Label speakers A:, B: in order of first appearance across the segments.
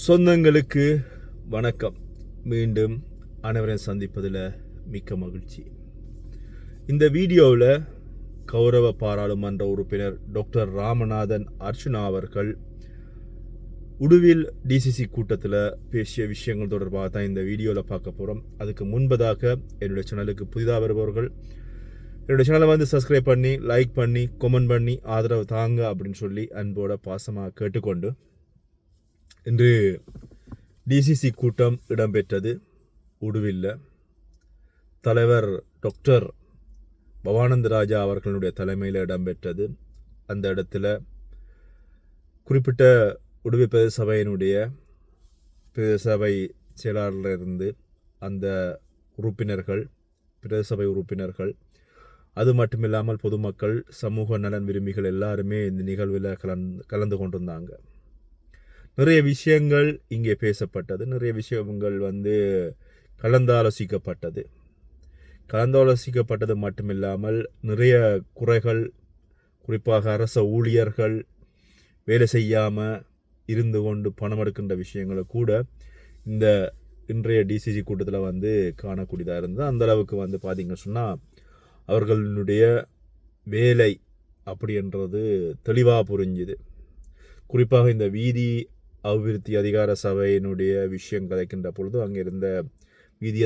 A: சொந்தங்களுக்கு வணக்கம். மீண்டும் அனைவரையும் சந்திப்பதில் மிக்க மகிழ்ச்சி. இந்த வீடியோவில் கௌரவ பாராளுமன்ற உறுப்பினர் டாக்டர் ராமநாதன் அர்ச்சுனா அவர்கள் உடுவில் டிசிசி கூட்டத்தில் பேசிய விஷயங்கள் தொடர்பாக தான் இந்த வீடியோவில் பார்க்க போகிறோம். அதுக்கு முன்பதாக என்னுடைய சேனலுக்கு புதிதாக வருபவர்கள் என்னுடைய சேனலை வந்து சப்ஸ்கிரைப் பண்ணி, லைக் பண்ணி, கமெண்ட் பண்ணி ஆதரவு தாங்க அப்படின்னு சொல்லி அன்போட பாசமாக கேட்டுக்கொண்டு, இன்று டிசிசி கூட்டம் இடம்பெற்றது உடுவில். தலைவர் டாக்டர் பவானந்த ராஜா அவர்களுடைய தலைமையில் இடம்பெற்றது. அந்த இடத்துல குறிப்பிட்ட உடுவில் பிரதேச சபையினுடைய பிரதேச சபை செயலாளரிலிருந்து அந்த உறுப்பினர்கள், பிரதேச சபை உறுப்பினர்கள், அது மட்டுமில்லாமல் பொதுமக்கள், சமூக நலன் விரும்பிகள் எல்லாருமே இந்த நிகழ்வில் கலந்து கொண்டிருந்தாங்க. நிறைய விஷயங்கள் இங்கே பேசப்பட்டது. நிறைய விஷயங்கள் வந்து கலந்தாலோசிக்கப்பட்டது மட்டுமில்லாமல் நிறைய குறைகள், குறிப்பாக அரச ஊழியர்கள் வேலை செய்யாமல் இருந்து கொண்டு பணம் எடுக்கின்ற விஷயங்களை கூட இந்த இன்றைய டிசிசி கூட்டத்தில் வந்து காணக்கூடியதாக இருந்தது. அந்த அளவுக்கு வந்து பார்த்திங்க சொன்னால் அவர்களுடைய வேலை அப்படின்றது தெளிவாக புரிஞ்சுது. குறிப்பாக இந்த வீதி அபிவிருத்தி அதிகார சபையினுடைய விஷயம் கதைக்கின்ற பொழுது அங்கே இருந்த வீதி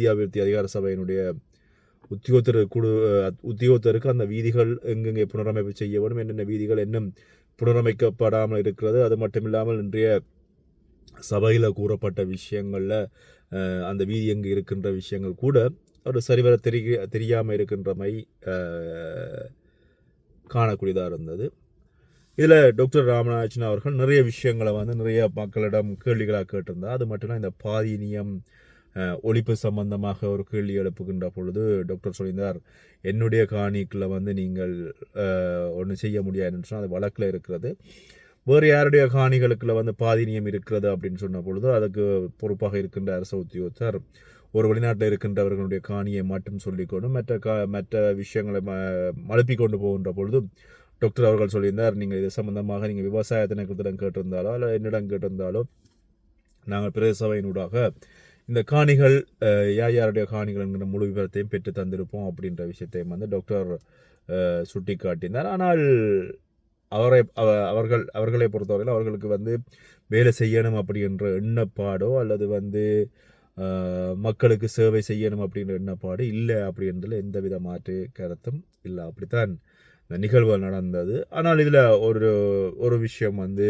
A: அபிவிருத்தி அதிகார சபையினுடைய உத்தியோகத்தருக்கு அந்த வீதிகள் எங்கெங்கே புனரமைப்பு செய்ய வேண்டும், என்னென்ன வீதிகள் இன்னும் புனரமைக்கப்படாமல் இருக்கிறது, அது மட்டும் இல்லாமல் இன்றைய சபையில் கூறப்பட்ட விஷயங்களில் அந்த வீதி எங்கே இருக்கின்ற விஷயங்கள் கூட ஒரு சரிவர தெரியாமல் இருக்கின்றமை காணக்கூடியதாக இருந்தது. இதில் டாக்டர் ராமநாதன் அவர்கள் நிறைய விஷயங்களை வந்து நிறைய மக்களிடம் கேள்விகளாக கேட்டிருந்தார். அது மட்டும் இந்த பாதினியம் ஒழிப்பு சம்பந்தமாக ஒரு கேள்வி எழுப்புகின்ற பொழுது டாக்டர் சொல்லியிருந்தார், என்னுடைய காணிக்குள்ள வந்து நீங்கள் ஒன்றும் செய்ய முடியாதுன்னு சொன்னால் அது வழக்கில் இருக்கிறது, வேறு யாருடைய காணிகளுக்குள்ள வந்து பாதினியம் இருக்கிறது அப்படின்னு சொன்ன பொழுது அதுக்கு பொறுப்பாக இருக்கின்ற அரசு உத்தியோகத்தர் ஒரு வெளிநாட்டில் இருக்கின்றவர்களுடைய காணியை மட்டும் சொல்லிக்கொண்டு மற்ற விஷயங்களை மழுப்பி கொண்டு போகின்ற பொழுது டாக்டர் அவர்கள் சொல்லியிருந்தார், நீங்கள் இது சம்பந்தமாக நீங்கள் விவசாய திணைக்களத்திடம் கேட்டிருந்தாலோ அல்ல என்னிடம் கேட்டிருந்தாலோ நாங்கள் பிரதேச சபையினூடாக இந்த காணிகள் யாருடைய காணிகள் என்கிற முழு விவரத்தையும் பெற்று தந்திருப்போம் அப்படின்ற விஷயத்தையும் வந்து டாக்டர் சுட்டி காட்டினார். ஆனால் அவர்களை பொறுத்தவரையில் அவர்களுக்கு வந்து வேலை செய்யணும் அப்படின்ற எண்ணப்பாடோ அல்லது வந்து மக்களுக்கு சேவை செய்யணும் அப்படின்ற எண்ணப்பாடு இல்லை அப்படின்றதுல எந்தவித மாற்று கருத்தும் இல்லை. அப்படித்தான் இந்த நிகழ்வுகள் நடந்தது. ஆனால் இதில் ஒரு விஷயம் வந்து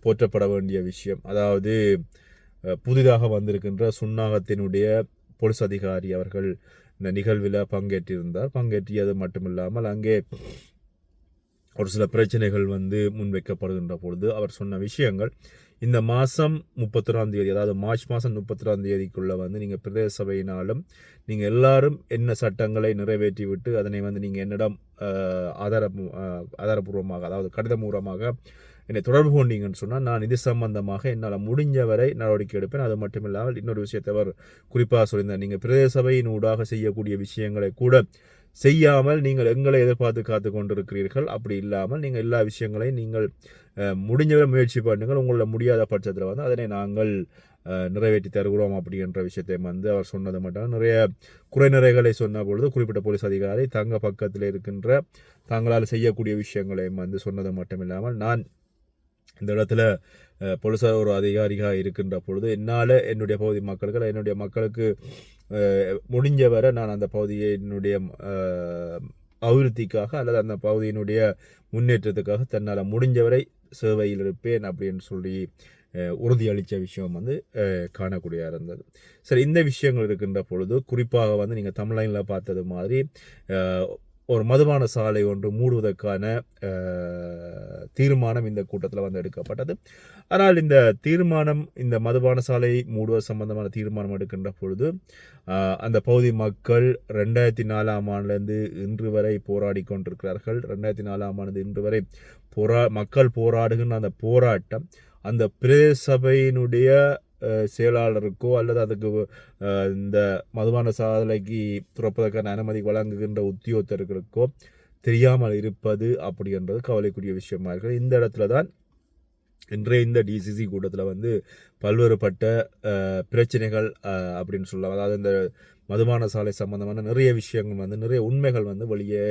A: போற்றப்பட வேண்டிய விஷயம், அதாவது புதிதாக வந்திருக்கின்ற சுன்னாகத்தினுடைய போலீஸ் அதிகாரி அவர்கள் இந்த நிகழ்வில் பங்கேற்றிருந்தார். பங்கேற்றியது மட்டுமில்லாமல் அங்கே ஒரு சில பிரச்சனைகள் வந்து முன்வைக்கப்படுகின்ற பொழுது அவர் சொன்ன விஷயங்கள், இந்த மாதம் 31ஆம் தேதி, அதாவது மார்ச் மாதம் 31ஆம் தேதிக்குள்ளே வந்து நீங்கள் பிரதேச சபையினாலும் நீங்கள் எல்லாரும் என்ன சட்டங்களை நிறைவேற்றி விட்டு அதனை வந்து நீங்கள் என்னிடம் ஆதாரபூர்வமாக, அதாவது கடிதம் மூலமாக என்னை தொடர்பு கொண்டீங்கன்னு சொன்னால் நான் இது சம்பந்தமாக என்னால் முடிஞ்சவரை நடவடிக்கை எடுப்பேன். அது மட்டும் இல்லாமல் இன்னொரு விஷயத்தை அவர் குறிப்பாக சொல்லியிருந்தார், நீங்கள் பிரதேச சபையின் ஊடாக செய்யக்கூடிய விஷயங்களை கூட செய்யாமல் நீங்கள் எங்களை எதிர்பார்த்து காத்து கொண்டிருக்கிறீர்கள். அப்படி இல்லாமல் நீங்கள் எல்லா விஷயங்களையும் நீங்கள் முடிஞ்சவரை முயற்சி பண்ணுங்கள், உங்களோட முடியாத பட்சத்தில் வந்து அதனை நாங்கள் நிறைவேற்றி தருகிறோம் அப்படின்ற விஷயத்தை வந்து அவர் சொன்னது மட்டும் நிறைய குறைநிறைகளை சொன்ன பொழுது குறிப்பிட்ட போலீஸ் அதிகாரி தங்க பக்கத்தில் இருக்கின்ற தாங்களால் செய்யக்கூடிய விஷயங்களையும் வந்து சொன்னது மட்டும் இல்லாமல், நான் இந்த இடத்துல போலீஸார் ஒரு அதிகாரியாக இருக்கின்ற பொழுது என்னால் என்னுடைய பகுதி மக்களுக்கு முடிஞ்ச வரை நான் அந்த பகுதியினுடைய அபிவிருத்திக்காக அல்லது அந்த பகுதியினுடைய முன்னேற்றத்துக்காக தன்னால் முடிஞ்சவரை சேவையில் இருப்பேன் அப்படின்னு சொல்லி உறுதியளித்த விஷயம் வந்து காணக்கூடியதாக இருந்தது. சரி, இந்த விஷயங்கள் இருக்கின்ற பொழுது குறிப்பாக வந்து நீங்கள் தமிழ்நாட்டில் பார்த்தது மாதிரி ஒரு மதுபான சாலை ஒன்று மூடுவதற்கான தீர்மானம் இந்த கூட்டத்தில் வந்து எடுக்கப்பட்டது. ஆனால் இந்த தீர்மானம், இந்த மதுபான சாலை மூடுவது சம்பந்தமான தீர்மானம் எடுக்கின்ற பொழுது அந்த பகுதி மக்கள் 2004ஆம் ஆண்டிலிருந்து இன்று வரை போராடி கொண்டிருக்கிறார்கள். 2004ஆம் ஆண்டு இன்று வரை மக்கள் போராடுகின்ற அந்த போராட்டம் அந்த பிரதேச சபையினுடைய செயலாளருக்கோ அல்லது அதுக்கு இந்த மதுபான சாலைக்கு துறப்பதற்கான அனுமதி வழங்குகின்ற உத்தியோகத்தர்களுக்கோ தெரியாமல் இருப்பது அப்படின்றது கவலைக்குரிய விஷயமா இருக்குது. இந்த இடத்துல தான் இன்றைய இந்த டிசிசி கூட்டத்தில் வந்து பல்வேறுபட்ட பிரச்சனைகள் அப்படின்னு சொல்லலாம். அதாவது இந்த மதுபான சாலை சம்பந்தமான நிறைய விஷயங்கள் வந்து நிறைய உண்மைகள் வந்து வெளியே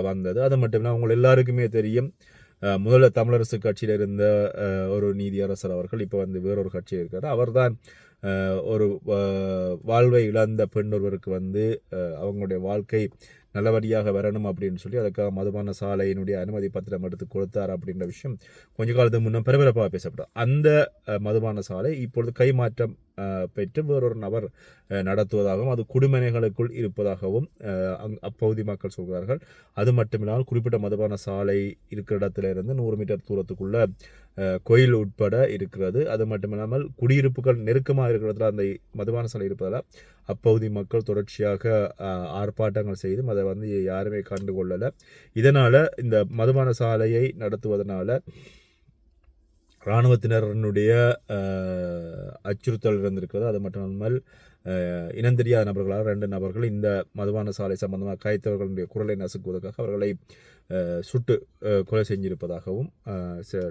A: வந்தது. அது மட்டும் இல்லாமல் அவங்க எல்லாருக்குமே தெரியும், முதல்ல தமிழரசு கட்சியில் இருந்த ஒரு நீதியரசர் அவர்கள் இப்போ வந்து வேறொரு கட்சியில் இருக்கார். அவர்தான் ஒரு வாழ்வை இழந்த பெண் ஒருவருக்கு வந்து அவங்களுடைய வாழ்க்கை நல்லபடியாக வரணும் அப்படின்னு சொல்லி அதுக்காக மதுபான சாலையினுடைய அனுமதி பத்திரம் எடுத்து கொடுத்தார் அப்படின்ற விஷயம் கொஞ்ச காலத்துக்கு முன்ன பரபரப்பாக பேசப்படும். அந்த மதுபான சாலை இப்பொழுது கைமாற்றம் பெற்று வேறொரு நபர் நடத்துவதாகவும் அது குடிமனைகளுக்குள் இருப்பதாகவும் அப்பகுதி மக்கள் சொல்கிறார்கள். அது மட்டுமில்லாமல் குறிப்பிட்ட மதுபான சாலை இருக்கிற இடத்துல இருந்து 100 மீட்டர் தூரத்துக்குள்ள கோயில் உட்பட இருக்கிறது. அது மட்டுமில்லாமல் குடியிருப்புகள் நெருக்கமாக இருக்கிற இடத்துல அந்த மதுபான சாலை இருப்பதால் அப்பகுதி மக்கள் தொடர்ச்சியாக ஆர்ப்பாட்டங்கள் செய்தும் அதை வந்து யாருமே கண்டுகொள்ளலை. இதனால் இந்த மதுபான சாலையை நடத்துவதனால இராணுவத்தினருடைய அச்சுறுத்தல் இருந்திருக்கிறது. அது மட்டுமல்லாமல் இனந்தெரியாத நபர்களால் 2 நபர்கள் இந்த மதுபான சாலை சம்பந்தமாக காய்த்தவர்களுடைய குரலை நசுக்குவதற்காக அவர்களை சுட்டு கொலை செஞ்சிருப்பதாகவும்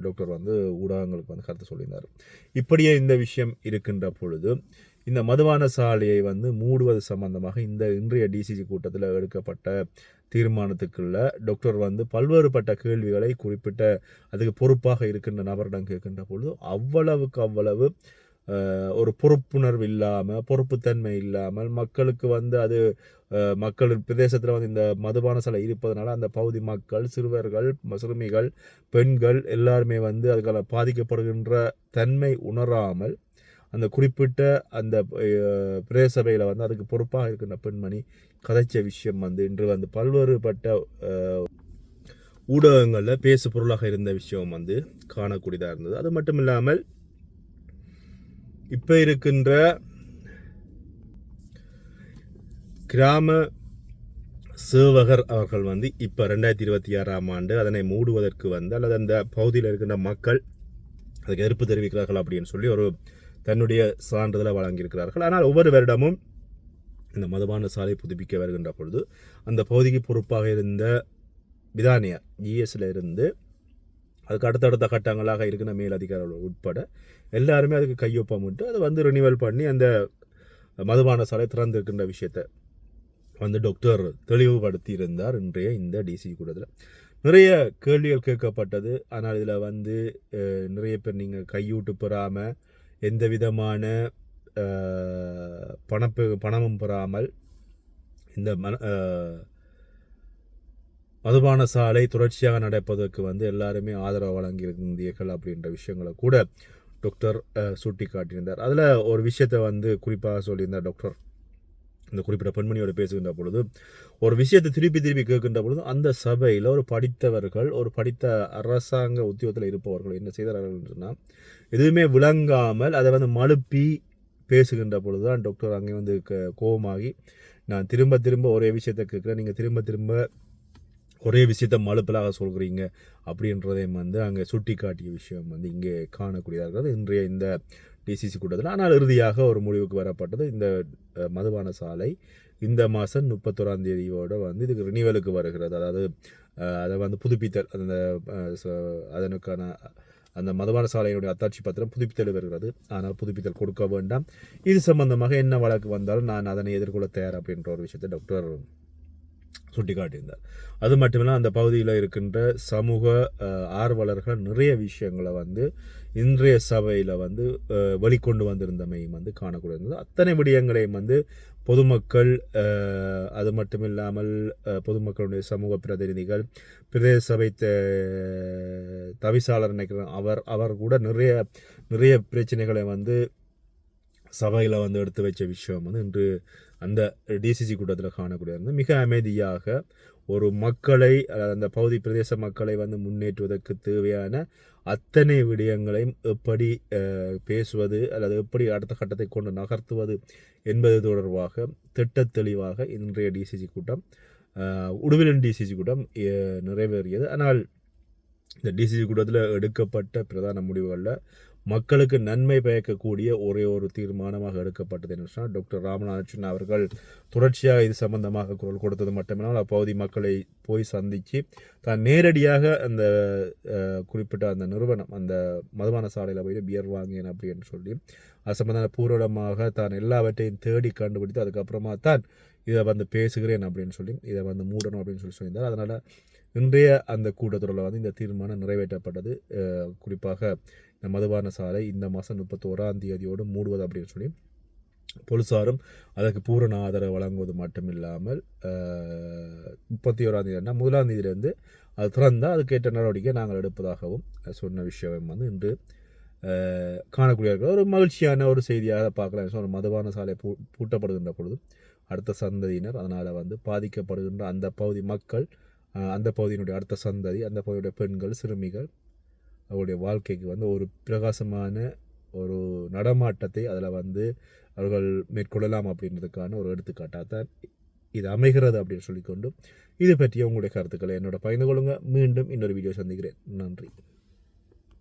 A: டாக்டர் வந்து ஊடகங்களுக்கு வந்து கருத்து சொல்லியிருந்தார். இப்படியே இந்த விஷயம் இருக்கின்ற பொழுது இந்த மதுபான சாலையை வந்து மூடுவது சம்பந்தமாக இந்த இன்றைய டிசிசி கூட்டத்தில் எடுக்கப்பட்ட தீர்மானத்துக்குள்ள டாக்டர் வந்து பல்வேறுபட்ட கேள்விகளை குறிப்பிட்ட அதுக்கு பொறுப்பாக இருக்கின்ற நபரிடம் கேட்கின்ற பொழுது அவ்வளவு ஒரு பொறுப்புணர்வு இல்லாமல் பொறுப்புத்தன்மை இல்லாமல் மக்களுக்கு வந்து அது மக்கள் பிரதேசத்தில் வந்து இந்த மதுபான சாலை இருப்பதனால அந்த பகுதி மக்கள் சிறுவர்கள் சிறுமிகள் பெண்கள் எல்லாருமே வந்து அதுக்கான பாதிக்கப்படுகின்ற தன்மை உணராமல் அந்த குறிப்பிட்ட அந்த பிரதேசபையில் வந்து அதுக்கு பொறுப்பாக இருக்கின்ற பெண்மணி கதைச்ச விஷயம் வந்து இன்று வந்து பல்வேறுபட்ட ஊடகங்களில் பேசு பொருளாக இருந்த விஷயம் வந்து காணக்கூடியதாக இருந்தது. அது மட்டும் இல்லாமல் இப்போ இருக்கின்ற கிராம சேவகர் அவர்கள் வந்து இப்போ 2026ஆம் ஆண்டு அதனை மூடுவதற்கு வந்து அல்லது அந்த பகுதியில் இருக்கின்ற மக்கள் அதுக்கு எதிர்ப்பு தெரிவிக்கிறார்கள் அப்படின்னு சொல்லி ஒரு தன்னுடைய சான்றிதழை வழங்கியிருக்கிறார்கள். ஆனால் ஒவ்வொரு வருடமும் இந்த மதுபான சாலை புதுப்பிக்க வருகின்ற பொழுது அந்த பகுதிக்கு பொறுப்பாக இருந்த விதானியார் ஜிஎஸ்ல இருந்து அதுக்கு அடுத்தடுத்த கட்டங்களாக இருக்கிற மேலதிகாரிகள் உட்பட எல்லாருமே அதுக்கு கையொப்பமிட்டு அதை வந்து ரினிவல் பண்ணி அந்த மதுபான சாலை திறந்திருக்கின்ற விஷயத்தை வந்து டாக்டர் தெளிவுபடுத்தி இருந்தார். இன்றைய இந்த டிசி கூடத்தில் நிறைய கேள்விகள் கேட்கப்பட்டது. ஆனால் இதில் வந்து நிறைய பேர் நீங்கள் கையூட்டு பெறாமல் எந்த விதமான பணமும் பெறாமல் இந்த மதுபான சாலை தொடர்ச்சியாக நடப்பதற்கு வந்து எல்லாருமே ஆதரவு வழங்கியிருந்தீர்கள் அப்படின்ற விஷயங்களை கூட டாக்டர் சுட்டி காட்டியிருந்தார். அதில் ஒரு விஷயத்தை வந்து குறிப்பாக சொல்லியிருந்தார் டாக்டர். இந்த குறிப்பிட்ட பெண்மணியோடு பேசுகின்ற பொழுது ஒரு விஷயத்தை திருப்பி கேட்கின்ற பொழுது அந்த சபையில் ஒரு படித்தவர்கள் ஒரு படித்த அரசாங்க உத்தியோகத்தில் இருப்பவர்கள் என்ன செய்தார்கள் சொன்னால் எதுவுமே விளங்காமல் அதை வந்து மழுப்பி பேசுகின்ற பொழுது தான் டாக்டர் அங்கே வந்து கோபமாகி நான் திரும்ப ஒரே விஷயத்தை கேட்குறேன், நீங்கள் திரும்ப ஒரே விஷயத்தை மழுப்பலாக சொல்கிறீங்க அப்படின்றதையும் வந்து அங்கே சுட்டி காட்டிய விஷயம் வந்து இங்கே காணக்கூடியதாக இருக்கிறது இன்றைய இந்த டிசிசி கூட்டத்தில். ஆனால் இறுதியாக ஒரு முடிவுக்கு வரப்பட்டது. இந்த மதுபான சாலை இந்த மாதம் 31ஆம் தேதியோடு வந்து இதுக்கு ரினிவலுக்கு வருகிறது. அதாவது அதை வந்து புதுப்பித்தல் அந்த அதனுக்கான அந்த மதுபான சாலையினுடைய அத்தாட்சி பத்திரம் புதுப்பித்தல் வருகிறது. ஆனால் புதுப்பித்தல் கொடுக்க வேண்டாம், இது சம்பந்தமாக என்ன வழக்கு வந்தாலும் நான் அதனை எதிர்கொள்ள தயார் அப்படின்ற ஒரு விஷயத்தை டாக்டர் சுட்டி காட்டியிருந்தார். அது மட்டுமில்ல அந்த பகுதியில் இருக்கின்ற சமூக ஆர்வலர்கள் நிறைய விஷயங்களை வந்து இன்றைய சபையில் வந்து வெளிக்கொண்டு வந்திருந்தமையும் வந்து காணக்கூடியது. அத்தனை விடயங்களையும் வந்து பொதுமக்கள் அது மட்டுமில்லாமல் பொதுமக்களுடைய சமூக பிரதிநிதிகள் பிரதேச சபை தவிசாளர் நினைக்கிற அவர் கூட நிறைய பிரச்சனைகளை வந்து சபையில் வந்து எடுத்து வச்ச விஷயம் வந்து இன்று அந்த டிசிசி கூட்டத்தில் காணக்கூடியது. மிக அமைதியாக ஒரு மக்களை அந்த பகுதி பிரதேச மக்களை வந்து முன்னேற்றுவதற்கு தேவையான அத்தனை விடயங்களையும் எப்படி பேசுவது அல்லது எப்படி அடுத்த கட்டத்தை கொண்டு நகர்த்துவது என்பது தொடர்பாக திட்டத்தெளிவாக இன்றைய டிசிசி கூட்டம் உடுவிலன் டிசிசி கூட்டம் நிறைவேறியது. ஆனால் இந்த டிசிசி கூட்டத்தில் எடுக்கப்பட்ட பிரதான முடிவுகளில் மக்களுக்கு நன்மை பயக்கக்கூடிய ஒரே ஒரு தீர்மானமாக எடுக்கப்பட்டது என்று சொன்னால் டாக்டர் ராமநாதன் அவர்கள் தொடர்ச்சியாக இது சம்பந்தமாக குரல் கொடுத்தது மட்டுமில்லாமல் அப்பகுதி மக்களை போய் சந்தித்து தான் நேரடியாக அந்த குறிப்பிட்ட அந்த நிறுவனம் அந்த மதுபான சாலையில் போய் பியர் வாங்கினேன் அப்படின்னு சொல்லி அது சம்பந்தமான பூர்வமாக தான் எல்லாவற்றையும் தேடி கண்டுபிடித்து அதுக்கப்புறமா தான் இதை வந்து பேசுகிறேன் அப்படின்னு சொல்லி இதை வந்து மூடணும் அப்படின்னு சொல்லி சொல்லியிருந்தார். அதனால் இன்றைய அந்த கூட்டத்தொடரில் வந்து இந்த தீர்மானம் நிறைவேற்றப்பட்டது. குறிப்பாக இந்த மதுபான சாலை இந்த மாதம் 31 மூடுவது அப்படின்னு சொல்லி போலீஸாரும் அதற்கு பூரண ஆதரவு வழங்குவது மட்டுமில்லாமல் 31 முதலாம் தேதியிலிருந்து அது திறந்தால் அதுக்கேற்ற நடவடிக்கை நாங்கள் எடுப்பதாகவும் சொன்ன விஷயம் வந்து இன்று காணக்கூடிய ஒரு மகிழ்ச்சியான ஒரு செய்தியாக பார்க்கலாம். ஒரு மதுபான சாலை பூட்டப்படுகின்ற பொழுது அடுத்த சந்ததியினர் அதனால் வந்து பாதிக்கப்படுகின்ற அந்த பகுதி மக்கள், அந்த பகுதியினுடைய அடுத்த சந்ததி, அந்த பகுதியுடைய பெண்கள், சிறுமிகள் அவருடைய வாழ்க்கைக்கு வந்து ஒரு பிரகாசமான ஒரு நடமாட்டத்தை அதில் வந்து அவர்கள் மேற்கொள்ளலாம் அப்படின்றதுக்கான ஒரு எடுத்துக்காட்டாக தான் இது அமைகிறது அப்படின்னு சொல்லிக்கொண்டு இது பற்றிய உங்களுடைய கருத்துக்களை என்னோட பகிர்ந்து கொள்ளுங்கள். மீண்டும் இன்னொரு வீடியோ சந்திக்கிறேன். நன்றி.